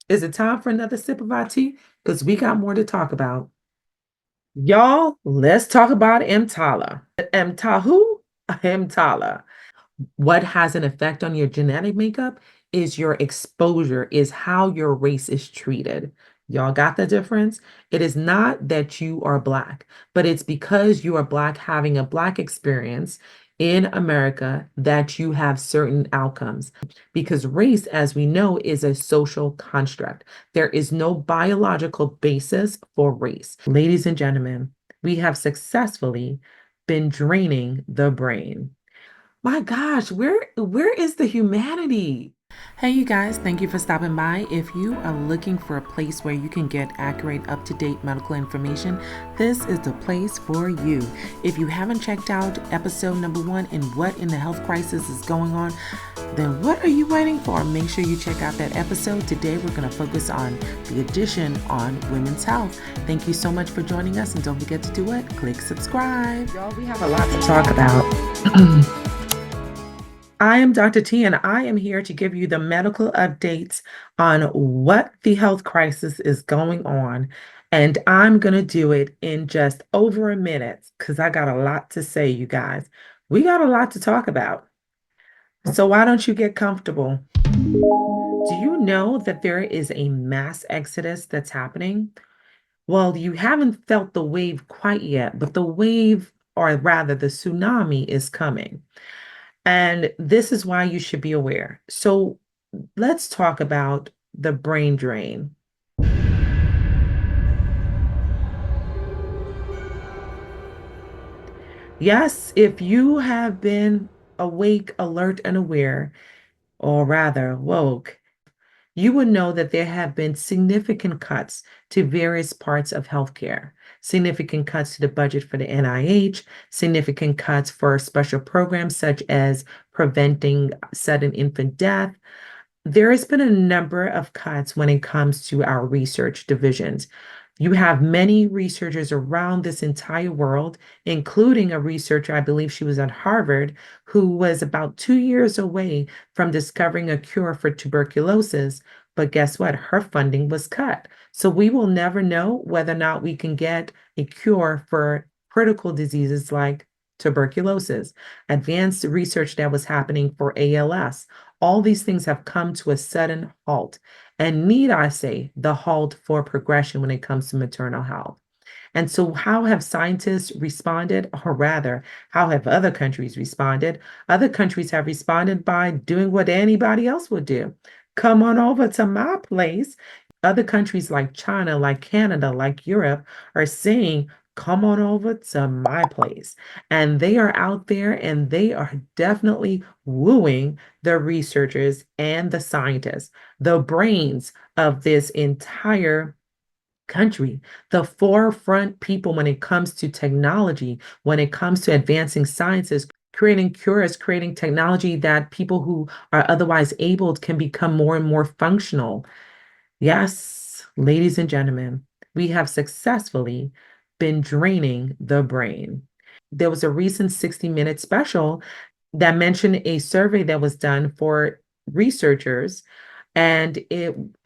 Is it time for another sip of our tea? Because we got more to talk about. Y'all, let's talk about EMTALA. EMTALA who? EMTALA. What has an effect on your genetic makeup is your exposure, is how your race is treated. Y'all got the difference? It is not that you are Black, but it's because you are Black having a Black experience in America that you have certain outcomes. Because race, as we know, is a social construct. There is no biological basis for race. Ladies and gentlemen, we have successfully been draining the brain. My gosh, where is the humanity? Hey, you guys, thank you for stopping by. If you are looking for a place where you can get accurate, up to date medical information, this is the place for you. If you haven't checked out episode number 1 in What in the Health Crisis is Going On, then what are you waiting for? Make sure you check out that episode. Today, we're going to focus on the edition on women's health. Thank you so much for joining us, and don't forget to do it. Click subscribe. Y'all, we have a lot to talk about. I am Dr. T, and I am here to give you the medical updates on what the health crisis is going on. And I'm going to do it in just over a minute because I got a lot to say, you guys. We got a lot to talk about. So why don't you get comfortable? Do you know that there is a mass exodus that's happening? Well, you haven't felt the wave quite yet, but the wave, or rather the tsunami, is coming. And this is why you should be aware. So let's talk about the brain drain. Yes, if you have been awake, alert, and aware, or rather woke, you would know that there have been significant cuts to various parts of healthcare, significant cuts to the budget for the NIH, significant cuts for special programs such as preventing sudden infant death. There has been a number of cuts when it comes to our research divisions. You have many researchers around this entire world, including a researcher, I believe she was at Harvard, who was about 2 years away from discovering a cure for tuberculosis. But guess what? Her funding was cut. So we will never know whether or not we can get a cure for critical diseases like tuberculosis, advanced research that was happening for ALS. All these things have come to a sudden halt. And need I say, the halt for progression when it comes to maternal health. And so, how have scientists responded? Or rather, how have other countries responded? Other countries have responded by doing what anybody else would do. Come on over to my place. Other countries like China, like Canada, like Europe are saying, come on over to my place. And they are out there and they are definitely wooing the researchers and the scientists, the brains of this entire country, the forefront people when it comes to technology, when it comes to advancing sciences, creating cures, creating technology that people who are otherwise able can become more and more functional. Yes, ladies and gentlemen, we have successfully been draining the brain. There was a recent 60-minute special that mentioned a survey that was done for researchers. And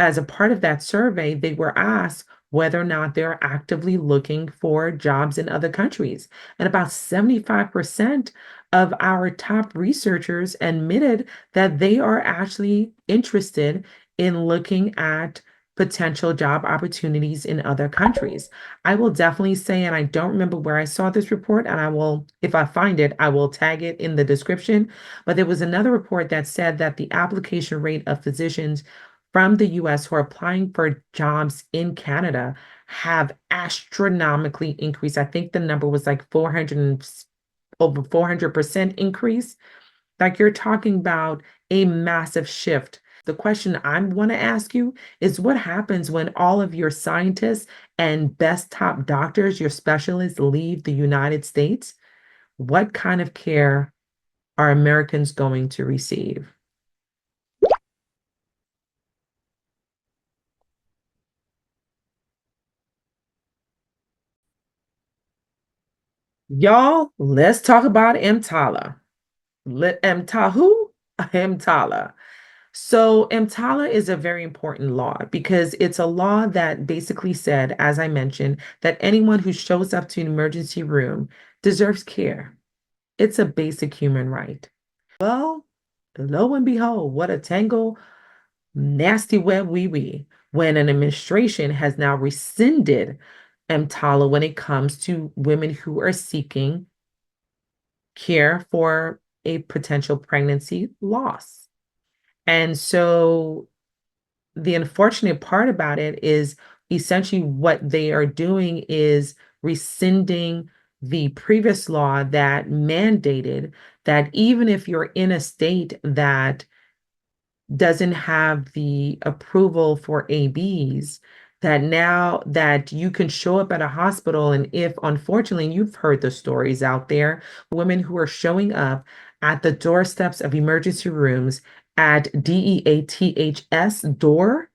as a part of that survey, they were asked whether or not they're actively looking for jobs in other countries. And about 75% of our top researchers admitted that they are actually interested in looking at potential job opportunities in other countries. I will definitely say, and I don't remember where I saw this report, and I will, if I find it, I will tag it in the description. But there was another report that said that the application rate of physicians from the US who are applying for jobs in Canada have astronomically increased. I think the number was like 400, over 400% increase. Like you're talking about a massive shift. The question I want to ask you is what happens when all of your scientists and best top doctors, your specialists, leave the United States? What kind of care are Americans going to receive? Y'all, let's talk about EMTALA. Let EMTALA who? EMTALA. So, EMTALA is a very important law because it's a law that basically said, as I mentioned, that anyone who shows up to an emergency room deserves care. It's a basic human right. Well, lo and behold, what a tangle, nasty web we when an administration has now rescinded EMTALA when it comes to women who are seeking care for a potential pregnancy loss. And so the unfortunate part about it is essentially what they are doing is rescinding the previous law that mandated that even if you're in a state that doesn't have the approval for ABs, that now that you can show up at a hospital, and if unfortunately, and you've heard the stories out there, women who are showing up at the doorsteps of emergency rooms at DEATHS door,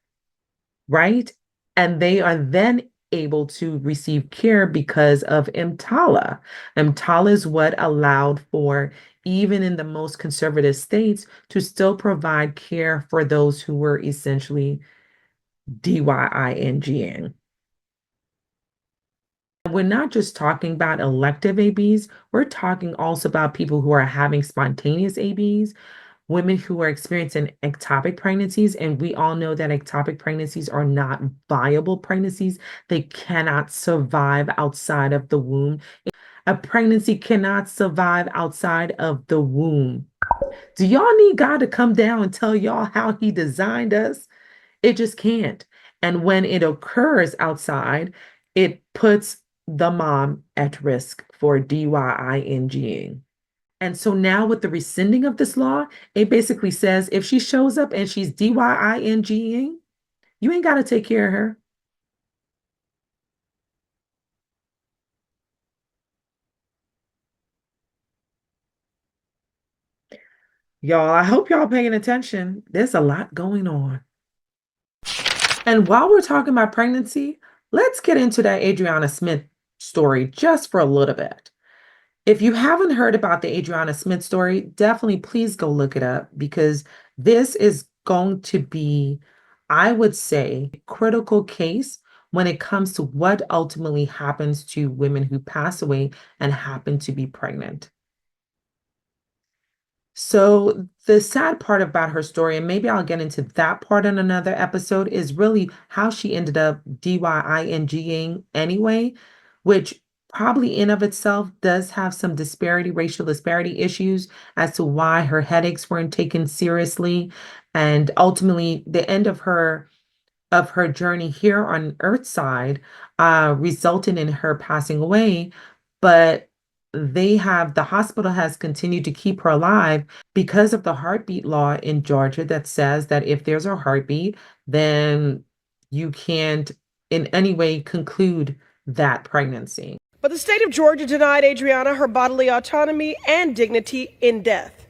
right? And they are then able to receive care because of EMTALA. EMTALA is what allowed for, even in the most conservative states, to still provide care for those who were essentially DYINGing. We're not just talking about elective ABs, we're talking also about people who are having spontaneous ABs, women who are experiencing ectopic pregnancies, and we all know that ectopic pregnancies are not viable pregnancies. They cannot survive outside of the womb. A pregnancy cannot survive outside of the womb. Do y'all need God to come down and tell y'all how he designed us? It just can't. And when it occurs outside, it puts the mom at risk for DYINGing. And so now with the rescinding of this law, it basically says if she shows up and she's DYINGing, you ain't got to take care of her. Y'all, I hope y'all paying attention. There's a lot going on. And while we're talking about pregnancy, let's get into that Adriana Smith story just for a little bit. If you haven't heard about the Adriana Smith story, definitely please go look it up because this is going to be, I would say, a critical case when it comes to what ultimately happens to women who pass away and happen to be pregnant. So the sad part about her story, and maybe I'll get into that part in another episode, is really how she ended up DYINGing anyway, which probably in of itself does have some disparity, racial disparity issues as to why her headaches weren't taken seriously. And ultimately, the end of her journey here on Earthside resulted in her passing away. But the hospital has continued to keep her alive because of the heartbeat law in Georgia that says that if there's a heartbeat, then you can't in any way conclude that pregnancy. But the state of Georgia denied Adriana her bodily autonomy and dignity in death.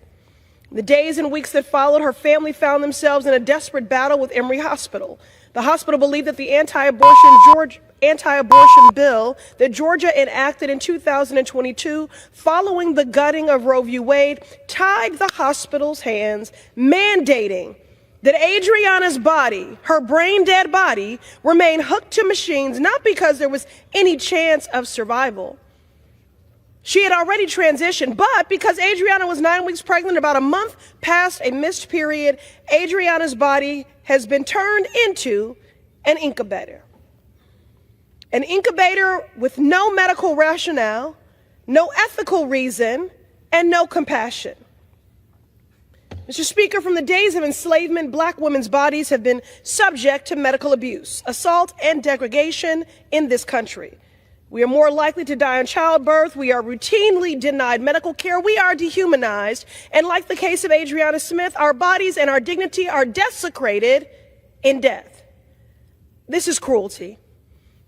In the days and weeks that followed, her family found themselves in a desperate battle with Emory Hospital. The hospital believed that the anti-abortion bill that Georgia enacted in 2022, following the gutting of Roe v. Wade, tied the hospital's hands, mandating that Adriana's body, her brain-dead body, remain hooked to machines, not because there was any chance of survival. She had already transitioned, but because Adriana was 9 weeks pregnant, about a month past a missed period, Adriana's body has been turned into an incubator. An incubator with no medical rationale, no ethical reason, and no compassion. Mr. Speaker, from the days of enslavement, Black women's bodies have been subject to medical abuse, assault, and degradation in this country. We are more likely to die in childbirth. We are routinely denied medical care. We are dehumanized. And like the case of Adriana Smith, our bodies and our dignity are desecrated in death. This is cruelty.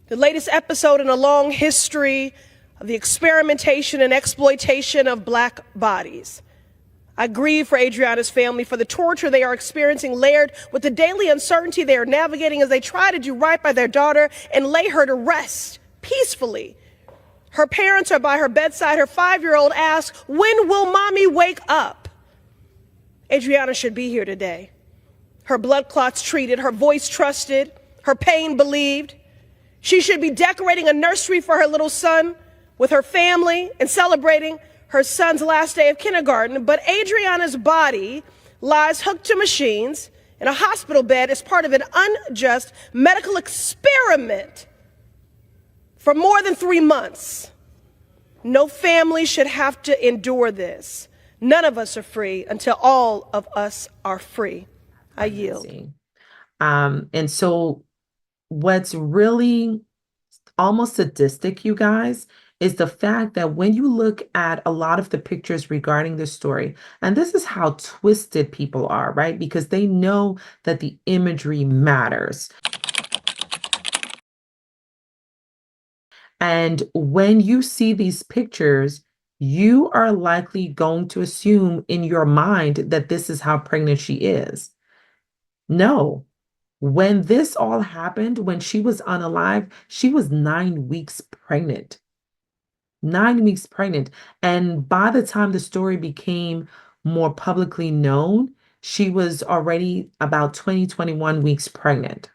The latest episode in a long history of the experimentation and exploitation of Black bodies. I grieve for Adriana's family for the torture they are experiencing, layered with the daily uncertainty they are navigating as they try to do right by their daughter and lay her to rest peacefully. Her parents are by her bedside. Her 5-year-old asks, "When will mommy wake up?" Adriana should be here today. her blood clots treated, her voice trusted, her pain believed. She should be decorating a nursery for her little son with her family and celebrating her son's last day of kindergarten. But Adriana's body lies hooked to machines in a hospital bed as part of an unjust medical experiment for more than 3 months. No family should have to endure this. None of us are free until all of us are free. I yield. And so what's really almost sadistic, you guys, is the fact that when you look at a lot of the pictures regarding this story, and this is how twisted people are, right? Because they know that the imagery matters. And when you see these pictures, you are likely going to assume in your mind that this is how pregnant she is. No. When this all happened, when she was unalive, she was 9 weeks pregnant. 9 weeks pregnant. And by the time the story became more publicly known, she was already about 20, 21 weeks pregnant.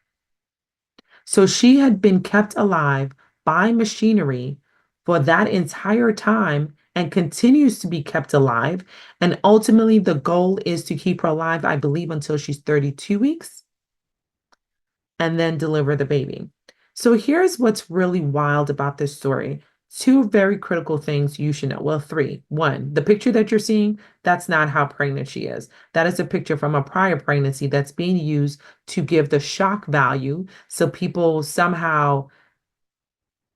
So she had been kept alive by machinery for that entire time and continues to be kept alive. And ultimately, the goal is to keep her alive, I believe, until she's 32 weeks and then deliver the baby. So here's what's really wild about this story. Two very critical things you should know. Well, three. One, the picture that you're seeing, that's not how pregnant she is. That is a picture from a prior pregnancy that's being used to give the shock value. So people somehow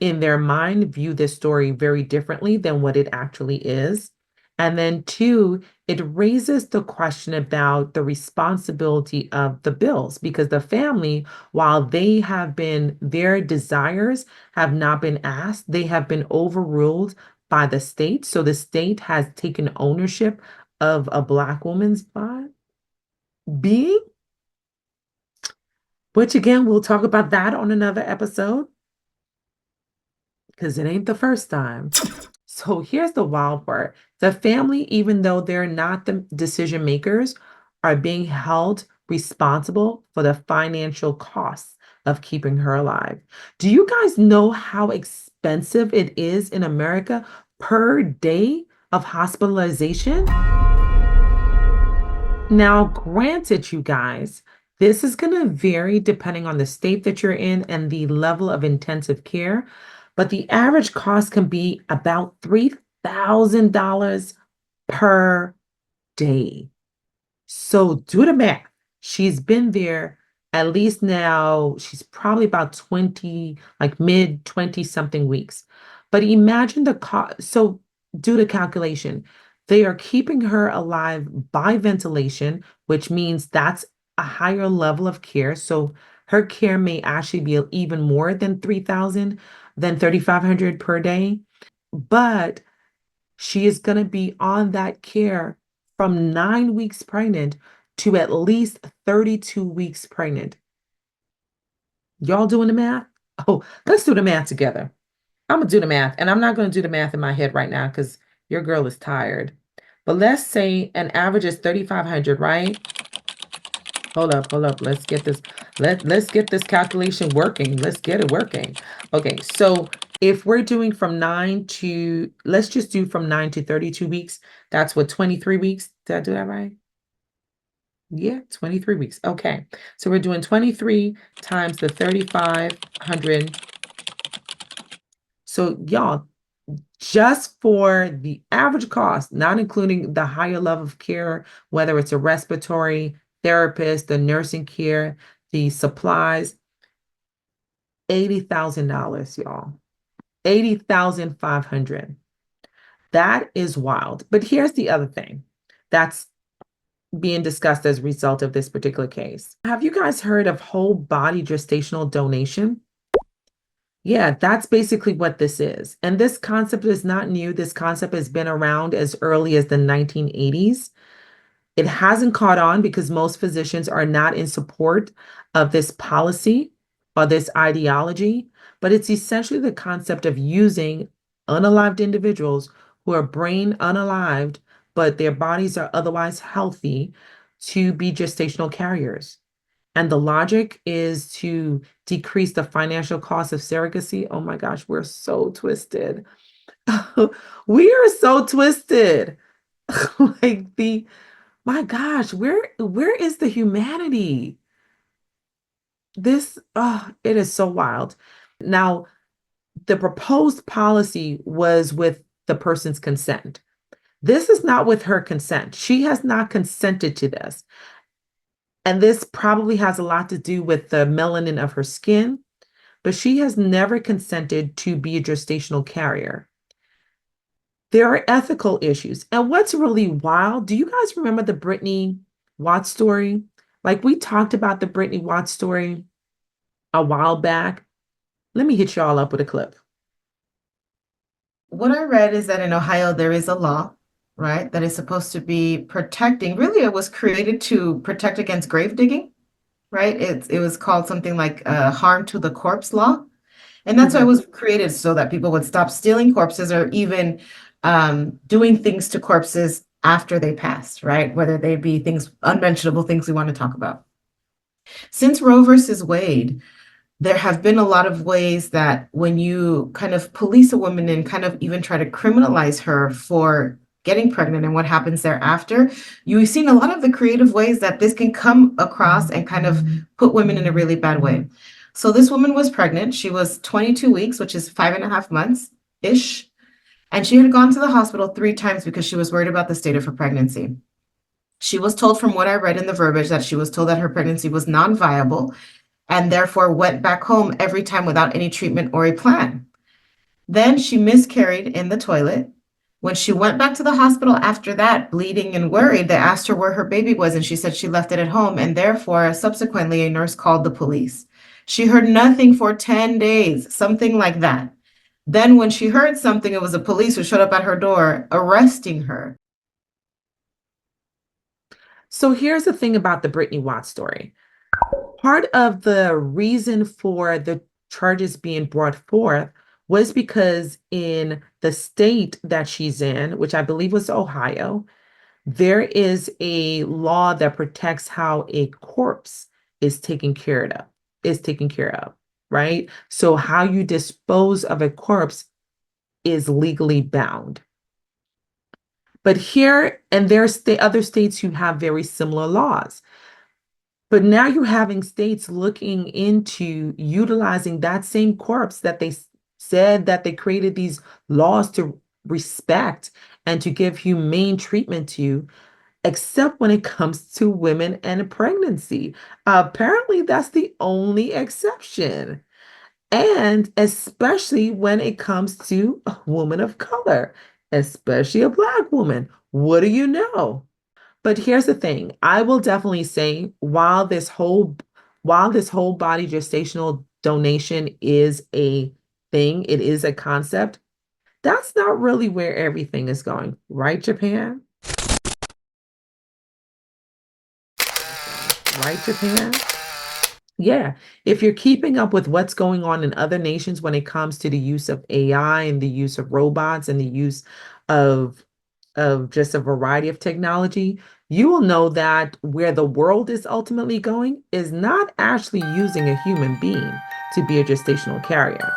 in their mind view this story very differently than what it actually is. And then two, it raises the question about the responsibility of the bills because the family, while they have been, their desires have not been asked, they have been overruled by the state. So the state has taken ownership of a Black woman's being, which again, we'll talk about that on another episode because it ain't the first time. So here's the wild part. The family, even though they're not the decision makers, are being held responsible for the financial costs of keeping her alive. Do you guys know how expensive it is in America per day of hospitalization? Now, granted, you guys, this is going to vary depending on the state that you're in and the level of intensive care, but the average cost can be about $3,000 per day. So do the math. She's been there at least now, she's probably about 20, like mid 20 something weeks. But imagine the cost. So do the calculation. They are keeping her alive by ventilation, which means that's a higher level of care. So her care may actually be even more than 3,000, than 3,500 per day. But she is going to be on that care from 9 weeks pregnant to at least 32 weeks pregnant. Y'all doing the math? Oh, let's do the math together. I'm going to do the math, and I'm not going to do the math in my head right now because your girl is tired. But let's say an average is 3,500, right? Hold up. Let's get this. Let's get this calculation working. Let's get it working. Okay, so if we're doing let's just do from 9 to 32 weeks. That's what, 23 weeks? Did I do that right? Yeah, 23 weeks. Okay, so we're doing 23 times the 3,500. So y'all, just for the average cost, not including the higher level of care, whether it's a respiratory therapist, the nursing care, the supplies, $80,000, y'all. 80,500. That is wild. But here's the other thing that's being discussed as a result of this particular case. Have you guys heard of whole body gestational donation? Yeah, that's basically what this is. And this concept is not new. This concept has been around as early as the 1980s. It hasn't caught on because most physicians are not in support of this policy or this ideology, but it's essentially the concept of using unalived individuals who are brain unalived, but their bodies are otherwise healthy to be gestational carriers. And the logic is to decrease the financial cost of surrogacy. Oh my gosh, we're so twisted. We are so twisted. Like my gosh, where is the humanity? This, oh, it is so wild. Now, the proposed policy was with the person's consent. This is not with her consent. She has not consented to this. And this probably has a lot to do with the melanin of her skin, but she has never consented to be a gestational carrier. There are ethical issues. And what's really wild, do you guys remember the Brittany Watts story? Like we talked about the Brittany Watts story a while back. Let me hit y'all up with a clip. What I read is that in Ohio, there is a law, right, that is supposed to be protecting. Really, it was created to protect against grave digging, right? It was called something like harm to the corpse law. And that's why it Mhm. was created so that people would stop stealing corpses or even doing things to corpses after they passed, right? Whether they be things, unmentionable things we want to talk about. Since Roe versus Wade, there have been a lot of ways that when you kind of police a woman and kind of even try to criminalize her for getting pregnant and what happens thereafter, you've seen a lot of the creative ways that this can come across and kind of put women in a really bad way. So this woman was pregnant. She was 22 weeks, which is 5.5 months ish. And she had gone to the hospital 3 times because she was worried about the state of her pregnancy. She was told, from what I read in the verbiage, that she was told that her pregnancy was non-viable and therefore went back home every time without any treatment or a plan. Then she miscarried in the toilet. When she went back to the hospital after that, bleeding and worried, they asked her where her baby was, and she said she left it at home. And therefore, subsequently, a nurse called the police. She heard nothing for 10 days, something like that. Then, when she heard something, it was the police who showed up at her door arresting her. So here's the thing about the Brittany Watts story. Part of the reason for the charges being brought forth was because in the state that she's in, which I believe was Ohio, there is a law that protects how a corpse is taken care of, right? So how you dispose of a corpse is legally bound. But here, and there's the other states who have very similar laws. But now you're having states looking into utilizing that same corpse that they said that they created these laws to respect and to give humane treatment to, except when it comes to women and pregnancy. Apparently, that's the only exception. And especially when it comes to a woman of color, especially a Black woman. What do you know? But here's the thing. I will definitely say while this whole body gestational donation is a thing, it is a concept, that's not really where everything is going, right, Japan? Right, Japan? Yeah. If you're keeping up with what's going on in other nations when it comes to the use of AI and the use of robots and the use of just a variety of technology, you will know that where the world is ultimately going is not actually using a human being to be a gestational carrier.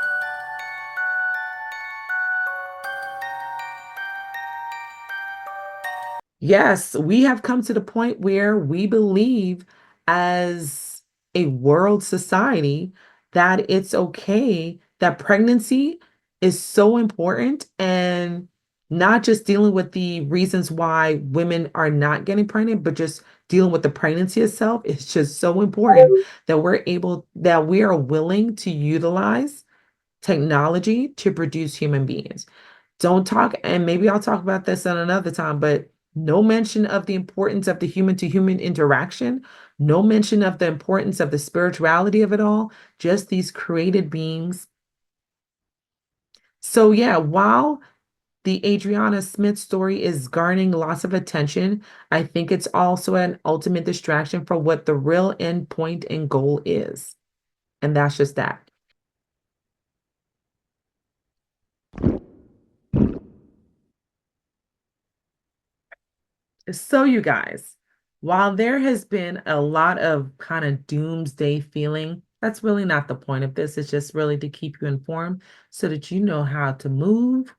Yes, we have come to the point where we believe as a world society that it's okay, that pregnancy is so important and not just dealing with the reasons why women are not getting pregnant, but just dealing with the pregnancy itself. It's just so important that that we are willing to utilize technology to produce human beings. Don't talk, and maybe I'll talk about this at another time, but no mention of the importance of the human to human interaction, no mention of the importance of the spirituality of it all, just these created beings. So, yeah, while the Adriana Smith story is garnering lots of attention, I think it's also an ultimate distraction for what the real end point and goal is. And that's just that. So, you guys, while there has been a lot of kind of doomsday feeling, that's really not the point of this. It's just really to keep you informed so that you know how to move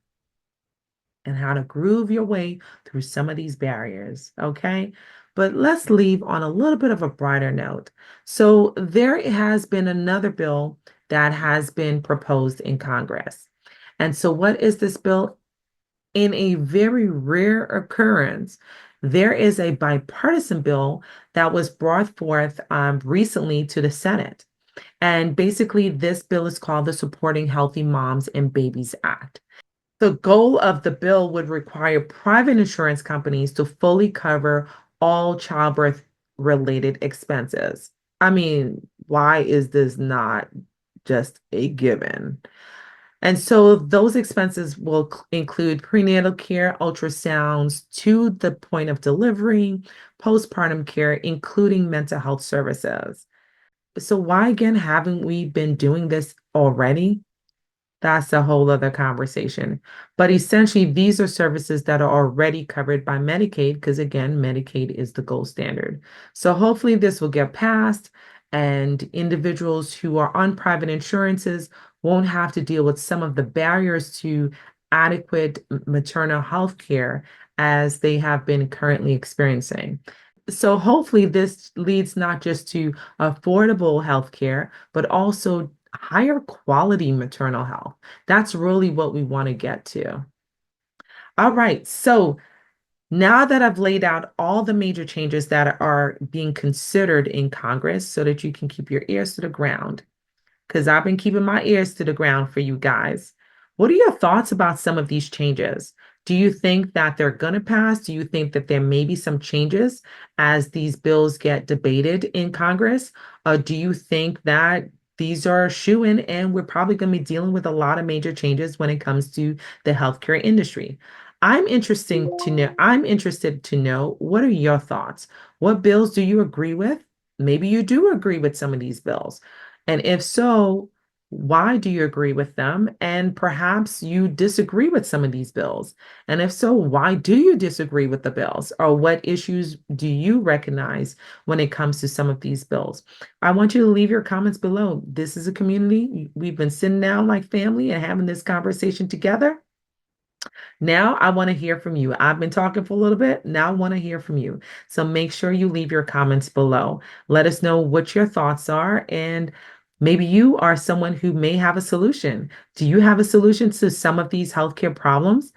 and how to groove your way through some of these barriers, okay? But let's leave on a little bit of a brighter note. So there has been another bill that has been proposed in Congress. And so what is this bill? In a very rare occurrence, there is a bipartisan bill that was brought forth recently to the Senate. And basically, this bill is called the Supporting Healthy Moms and Babies Act. The goal of the bill would require private insurance companies to fully cover all childbirth related expenses. I mean, why is this not just a given? And so those expenses will include prenatal care, ultrasounds to the point of delivery, postpartum care, including mental health services. So why again haven't we been doing this already? That's a whole other conversation. But essentially, these are services that are already covered by Medicaid, because again, Medicaid is the gold standard. So hopefully this will get passed, and individuals who are on private insurances won't have to deal with some of the barriers to adequate maternal health care as they have been currently experiencing. So hopefully this leads not just to affordable health care, but also higher quality maternal health. That's really what we want to get to. All right. So now that I've laid out all the major changes that are being considered in Congress so that you can keep your ears to the ground, because I've been keeping my ears to the ground for you guys. What are your thoughts about some of these changes? Do you think that they're going to pass? Do you think that there may be some changes as these bills get debated in Congress? Do you think that these are shoo-in and we're probably going to be dealing with a lot of major changes when it comes to the healthcare industry? I'm interested to know what are your thoughts? What bills do you agree with? Maybe you do agree with some of these bills. And if so, why do you agree with them? And perhaps you disagree with some of these bills. And if so, why do you disagree with the bills? Or what issues do you recognize when it comes to some of these bills? I want you to leave your comments below. This is a community. We've been sitting down like family and having this conversation together. Now I want to hear from you. I've been talking for a little bit. Now I want to hear from you. So make sure you leave your comments below. Let us know what your thoughts are. And maybe you are someone who may have a solution. Do you have a solution to some of these healthcare problems?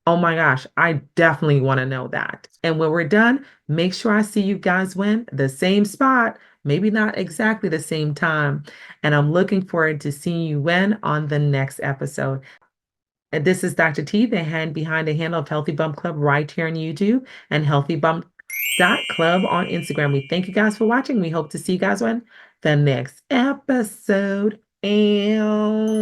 Oh my gosh, I definitely want to know that. And when we're done, make sure I see you guys win the same spot, maybe not exactly the same time. And I'm looking forward to seeing you win on the next episode. And this is Dr. T, the hand behind the handle of Healthy Bump Club right here on YouTube and Healthy Bump Club on Instagram. We thank you guys for watching. We hope to see you guys on the next episode. And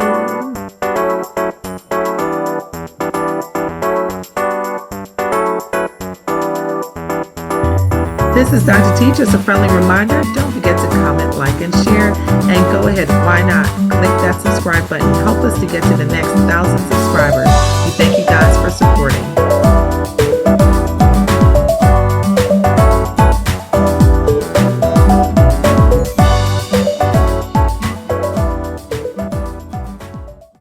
this is Dr. T, just a friendly reminder. Don't forget to comment, like, and share. And go ahead, why not? Click that subscribe button. Help us to get to the next 1,000 subscribers. We thank you guys.